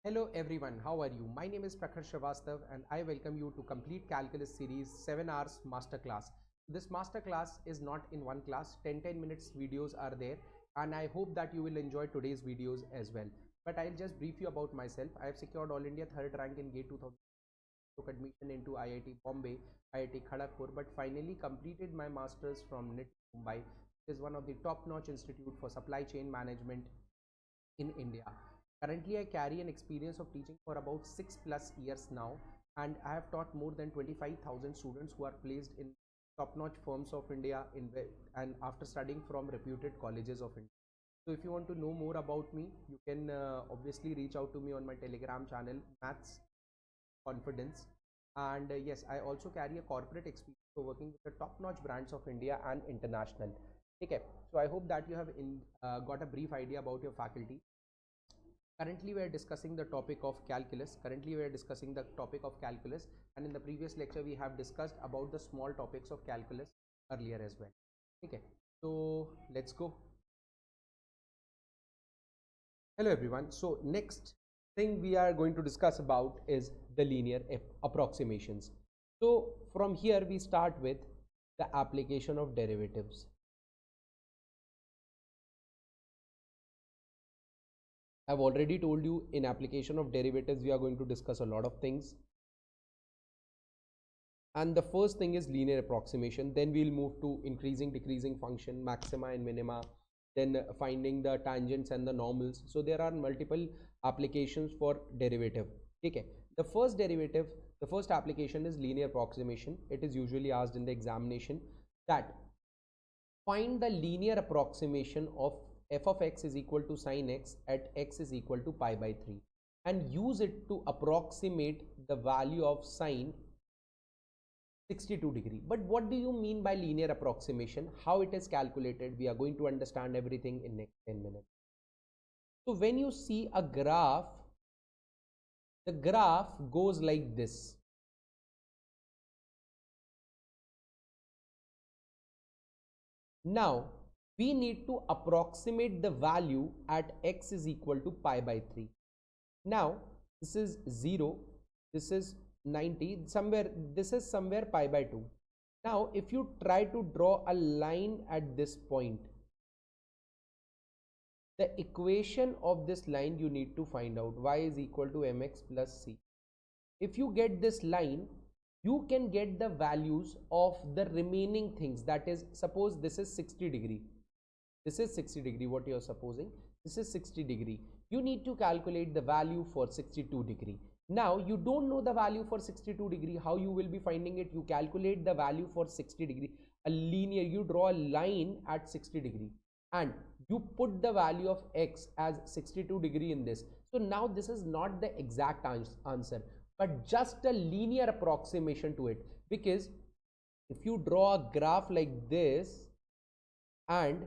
Hello everyone, how are you? My name is Prakhar Shrivastava and I welcome you to Complete Calculus Series 7 hours masterclass. This masterclass is not in one class, 10 minutes videos are there and I hope that you will enjoy today's videos as well. But I'll just brief you about myself. I have secured All India 3rd rank in GATE 2000 took admission into IIT Bombay, IIT Kanpur, but finally completed my masters from NITIE Mumbai. It is one of the top-notch institute for supply chain management in India. Currently, I carry an experience of teaching for about 6+ years now, and I have taught more than 25,000 students who are placed in top-notch firms of India and after studying from reputed colleges of India. So if you want to know more about me, you can obviously reach out to me on my Telegram channel, Maths Confidence. And yes, I also carry a corporate experience for working with the top-notch brands of India and international. Okay, so I hope that you have got a brief idea about your faculty. Currently we are discussing the topic of calculus. And in the previous lecture we have discussed about the small topics of calculus earlier as well. Okay, so let's go. Hello everyone. So next thing we are going to discuss about is the linear approximations. So from here we start with the application of derivatives. I've already told you in application of derivatives we are going to discuss a lot of things, and the first thing is linear approximation. Then we'll move to increasing decreasing function, maxima and minima, then finding the tangents and the normals. So there are multiple applications for derivative. Okay, the first application is linear approximation. It is usually asked in the examination that find the linear approximation of f of x is equal to sin x at x is equal to pi by 3 and use it to approximate the value of sin 62 degree. But what do you mean by linear approximation? How it is calculated? We are going to understand everything in next 10 minutes. So when you see a graph, the graph goes like this. Now we need to approximate the value at x is equal to pi by 3. Now this is 0, this is 90, somewhere this is somewhere pi by 2. Now if you try to draw a line at this point, the equation of this line you need to find out, y is equal to mx plus c. If you get this line, you can get the values of the remaining things. That is, suppose this is 60 degree. This is 60 degree, what you are supposing. This is 60 degree. You need to calculate the value for 62 degree. Now, you don't know the value for 62 degree. How you will be finding it? You calculate the value for 60 degree. A linear, you draw a line at 60 degree. And you put the value of x as 62 degree in this. So now this is not the exact answer, but just a linear approximation to it. Because if you draw a graph like this, and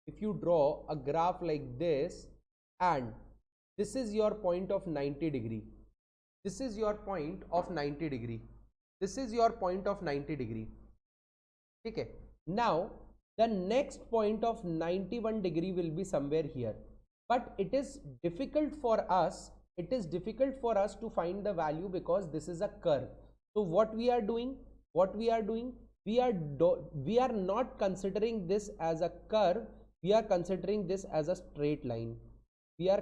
if you draw a graph like this, and this is your point of 90 degree, this is your point of 90 degree, this is your point of 90 degree. Okay, now the next point of 91 degree will be somewhere here, but it is difficult for us to find the value because this is a curve. So what we are doing, we are not considering this as a curve, we are considering this as a straight line. So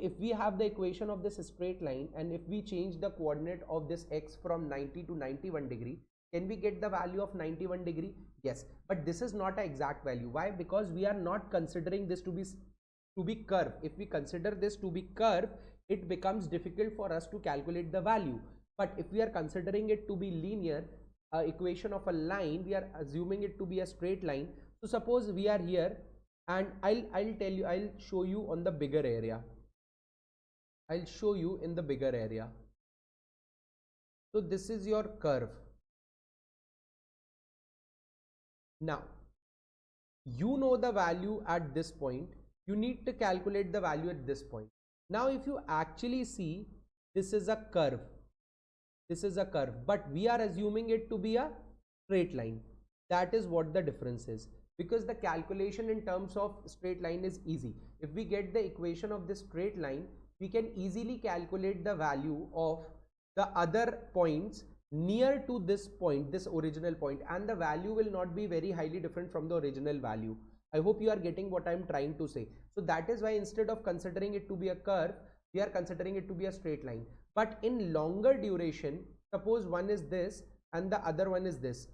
if we have the equation of this straight line, and if we change the coordinate of this x from 90 to 91 degree, can we get the value of 91 degree? Yes, but this is not an exact value. Why? Because we are not considering this to be curve. If we consider this to be curve, it becomes difficult for us to calculate the value. But if we are considering it to be linear, equation of a line, we are assuming it to be a straight line. So suppose we are here, and I'll show you on the bigger area. I'll show you in the bigger area. So this is your curve. Now you know the value at this point, you need to calculate the value at this point. Now if you actually see, this is a curve, but we are assuming it to be a straight line. That is what the difference is. because the calculation in terms of straight line is easy. If we get the equation of this straight line, we can easily calculate the value of the other points near to this point, this original point, and the value will not be very highly different from the original value. I hope you are getting what I am trying to say. So that is why instead of considering it to be a curve, we are considering it to be a straight line. But in longer duration, suppose one is this and the other one is this.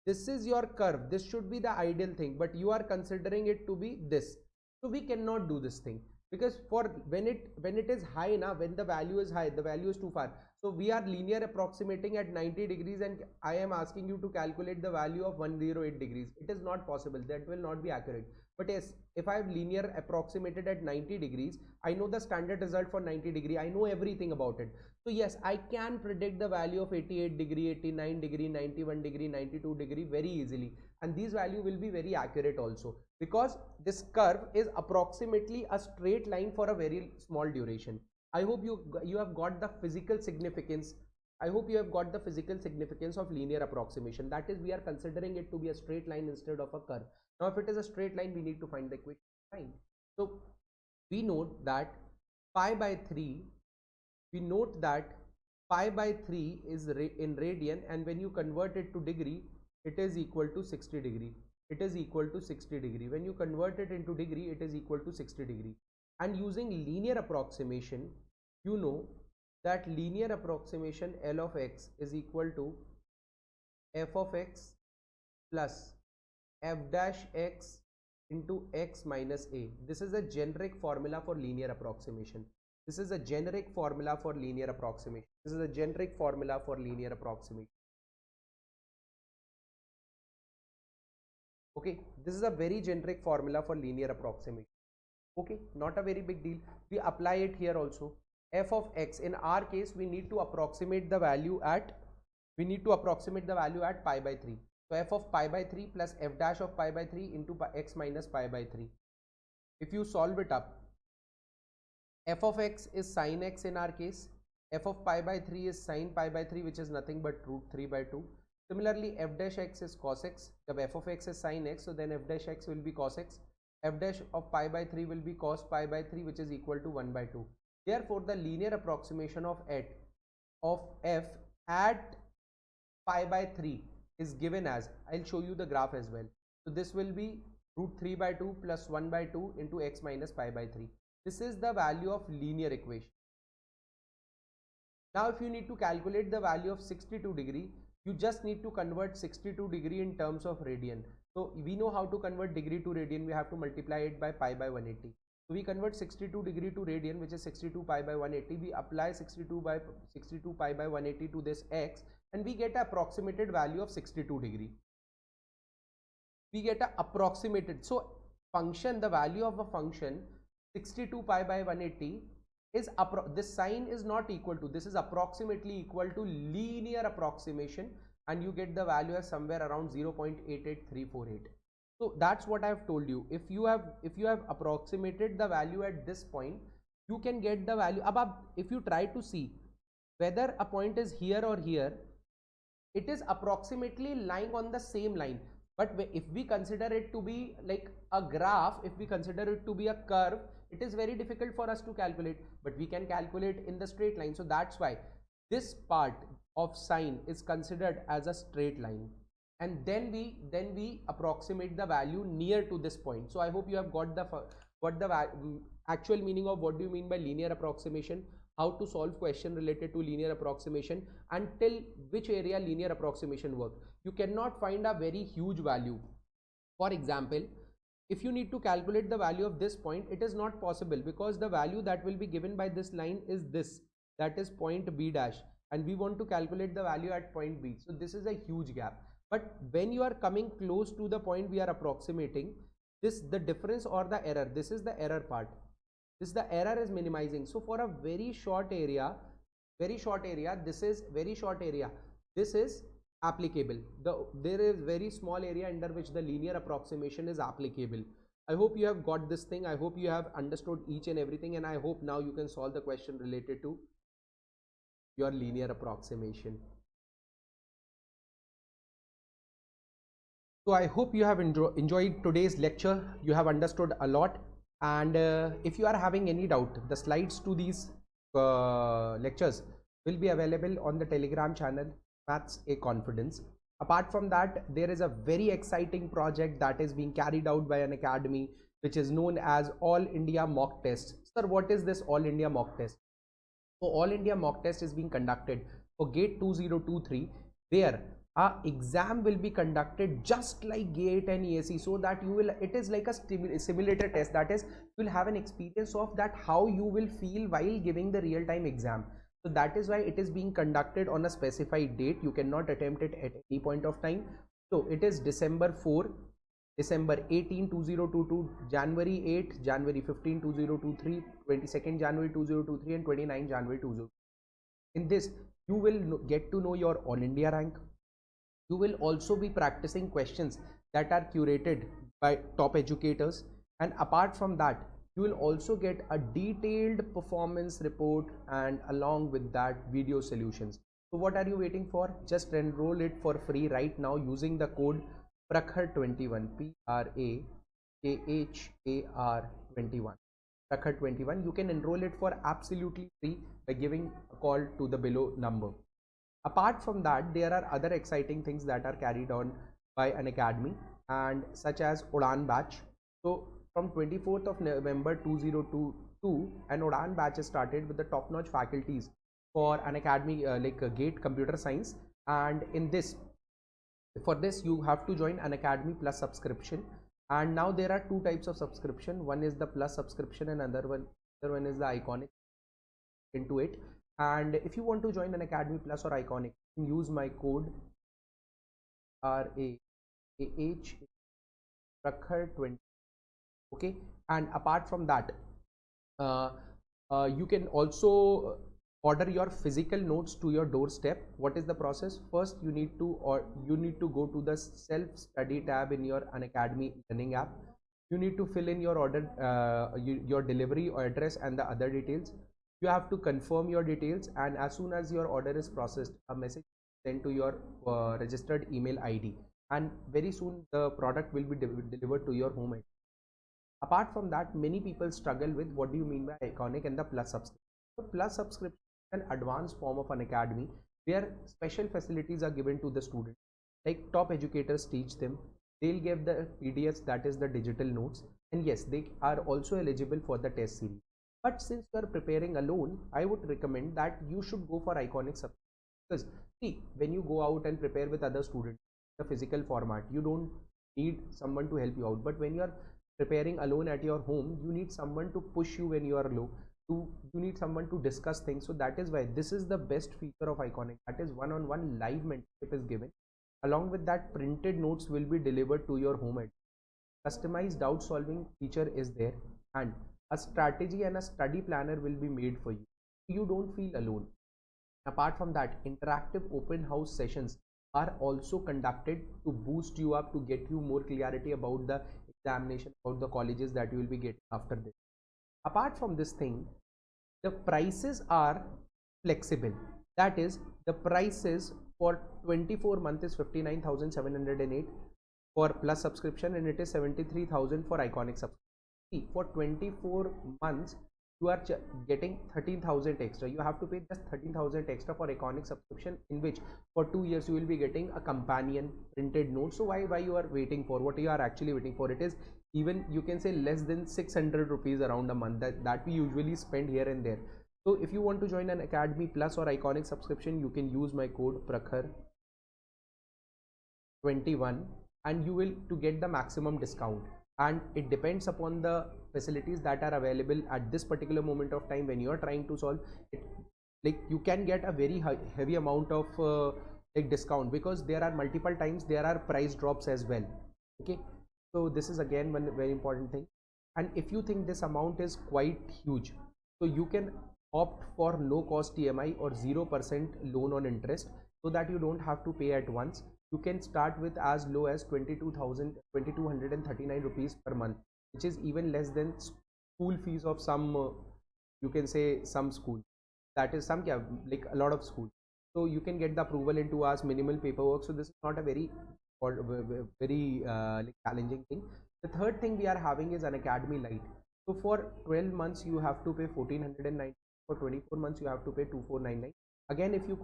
This is your curve. This should be the ideal thing, but you are considering it to be this. So we cannot do this thing, because for when it is high now, when the value is high, the value is too far. So we are linear approximating at 90 degrees and I am asking you to calculate the value of 108 degrees. It is not possible. That will not be accurate. But yes, if I have linear approximated at 90 degrees, I know the standard result for 90 degree. I know everything about it. So yes, I can predict the value of 88 degree, 89 degree, 91 degree, 92 degree very easily. And these value will be very accurate also, because this curve is approximately a straight line for a very small duration. I hope you have got the physical significance. I hope you have got the physical significance of linear approximation. That is, we are considering it to be a straight line instead of a curve. Now, if it is a straight line, we need to find the equation line. So we note that pi by 3. We note that pi by 3 is in radian, and when you convert it to degree, it is equal to 60 degree. It is equal to 60 degree. When you convert it into degree, it is equal to 60 degree. And using linear approximation, you know that linear approximation L of x is equal to f of x plus f dash x into x minus a. This is a generic formula for linear approximation. This is a generic formula for linear approximation. This is a generic formula for linear approximation. Okay, this is a very generic formula for linear approximation. Okay, not a very big deal. We apply it here also. F of x, in our case, we need to approximate the value at pi by 3. So f of pi by 3 plus f dash of pi by 3 into x minus pi by 3. If you solve it up, f of x is sin x in our case. F of pi by 3 is sin pi by 3, which is nothing but root 3 by 2. Similarly, f dash x is cos x. If f of x is sin x, so then f dash x will be cos x. F dash of pi by 3 will be cos pi by 3, which is equal to 1 by 2. Therefore, the linear approximation of f at pi by 3 is given as, I'll show you the graph as well. So this will be root 3 by 2 plus 1 by 2 into x minus pi by 3. This is the value of linear equation. Now, if you need to calculate the value of 62 degree, you just need to convert 62 degree in terms of radian. So we know how to convert degree to radian. We have to multiply it by pi by 180. So we convert 62 degree to radian, which is 62 pi by 180. We apply 62 pi by 180 to this x, and we get an approximated value of 62 degree. We get an approximated. So function, the value of a function 62 pi by 180 is this sign is not equal to, this is approximately equal to linear approximation, and you get the value as somewhere around 0.88348. So that's what I have told you. If you have approximated the value at this point, you can get the value above. If you try to see whether a point is here or here, it is approximately lying on the same line. But if we consider it to be like a graph, if we consider it to be a curve, it is very difficult for us to calculate, but we can calculate in the straight line. So that's why this part of sine is considered as a straight line, and then we approximate the value near to this point. So I hope you have got the actual meaning of what do you mean by linear approximation, how to solve question related to linear approximation, and till which area linear approximation work. You cannot find a very huge value. For example, if you need to calculate the value of this point, it is not possible, because the value that will be given by this line is this, that is point b dash, and we want to calculate the value at point b. So this is a huge gap. But when you are coming close to the point we are approximating, the difference or the error, this is the error part. The error is minimizing. So for a very short area, this is applicable. There is very small area under which the linear approximation is applicable. I hope you have got this thing. I hope you have understood each and everything, and I hope now you can solve the question related to your linear approximation. So I hope you have enjoyed today's lecture. You have understood a lot. And if you are having any doubt, the slides to these lectures will be available on the Telegram channel Maths A Confidence. Apart from that, there is a very exciting project that is being carried out by Unacademy, which is known as All India Mock Test. Sir, what is this All India Mock Test? So All India Mock Test is being conducted for GATE 2023, where a exam will be conducted just like GATE and ESE, so that you will, it is like a simulator test, that is, you will have an experience of that how you will feel while giving the real-time exam. So that is why it is being conducted on a specified date. You cannot attempt it at any point of time. So it is December 4, December 18, 2022, January 8, January 15, 2023, 22nd January 2023, and 29 January 2023. In this, you will get to know your All India rank. You will also be practicing questions that are curated by top educators, and apart from that, you will also get a detailed performance report and along with that video solutions. So what are you waiting for? Just enroll it for free right now using the code Prakhar21, Prakhar21, Prakhar21. You can enroll it for absolutely free by giving a call to the below number. Apart from that, there are other exciting things that are carried on by Unacademy, and such as Udaan batch. So from 24th of November 2022, an Udaan batch is started with the top-notch faculties for Unacademy GATE Computer Science, and in this, for this you have to join Unacademy Plus subscription. And now there are two types of subscription. One is the Plus subscription, and other one is the Iconic into it. And if you want to join Unacademy Plus or Iconic, you can use my code Prakhar20. Okay, and apart from that, you can also order your physical notes to your doorstep. What is the process? First, you need to go to the self-study tab in your Unacademy learning app. You need to fill in your order, your delivery address and the other details. You have to confirm your details, and as soon as your order is processed, a message sent to your registered email ID, and very soon the product will be delivered to your home. Apart from that, many people struggle with what do you mean by Iconic and the Plus subscription. So Plus subscription is an advanced form of Unacademy where special facilities are given to the student, like top educators teach them. They'll give the PDFs, that is the digital notes, and yes, they are also eligible for the test series. But since you are preparing alone, I would recommend that you should go for Iconic subscription, because see, when you go out and prepare with other students, the physical format, you don't need someone to help you out. But when you are preparing alone at your home, you need someone to push you when you are low. You need someone to discuss things. So that is why this is the best feature of Iconic. That is one-on-one live mentorship is given. Along with that, printed notes will be delivered to your home address. Customized doubt solving feature is there, and a strategy and a study planner will be made for you. You don't feel alone. Apart from that, interactive open house sessions are also conducted to boost you up, to get you more clarity about the examination, about the colleges that you will be getting after this. Apart from this thing, the prices are flexible. That is, the prices for 24 months is 59,708 for Plus subscription, and it is 73,000 for Iconic subscription. For 24 months you are getting 13,000 extra. You have to pay just 13,000 extra for Iconic subscription, in which for 2 years you will be getting a companion printed note. So why you are waiting for? What you are actually waiting for? It is even, you can say, less than 600 rupees around a month that we usually spend here and there. So if you want to join an Unacademy Plus or Iconic subscription, you can use my code Prakhar21, and you will to get the maximum discount. And it depends upon the facilities that are available at this particular moment of time when you are trying to solve it. Like, you can get a very heavy amount of discount, because there are multiple times there are price drops as well. Okay, so this is again one very important thing. And if you think this amount is quite huge, so you can opt for no cost EMI or 0% loan on interest, so that you don't have to pay at once. You can start with as low as 22,239 rupees per month, which is even less than school fees of some you can say some school, that is some like a lot of schools. So you can get the approval in 2 hours, minimal paperwork. So this is not a very very like challenging thing. The third thing we are having is Unacademy Lite. So for 12 months you have to pay 1490. For 24 months you have to pay 2499. Again, if you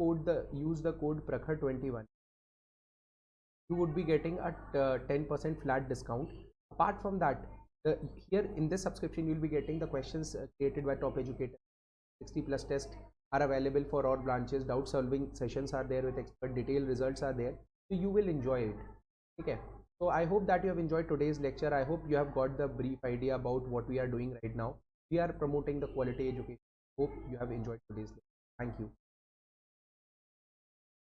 use the code Prakhar21, you would be getting a 10% flat discount. Apart from that, here in this subscription you will be getting the questions created by top educator. 60 plus tests are available for all branches. Doubt solving sessions are there with expert. Detailed results are there, so you will enjoy it. Okay, so I hope that you have enjoyed today's lecture. I hope you have got the brief idea about what we are doing right now. We are promoting the quality education. Hope you have enjoyed today's lecture. Thank you.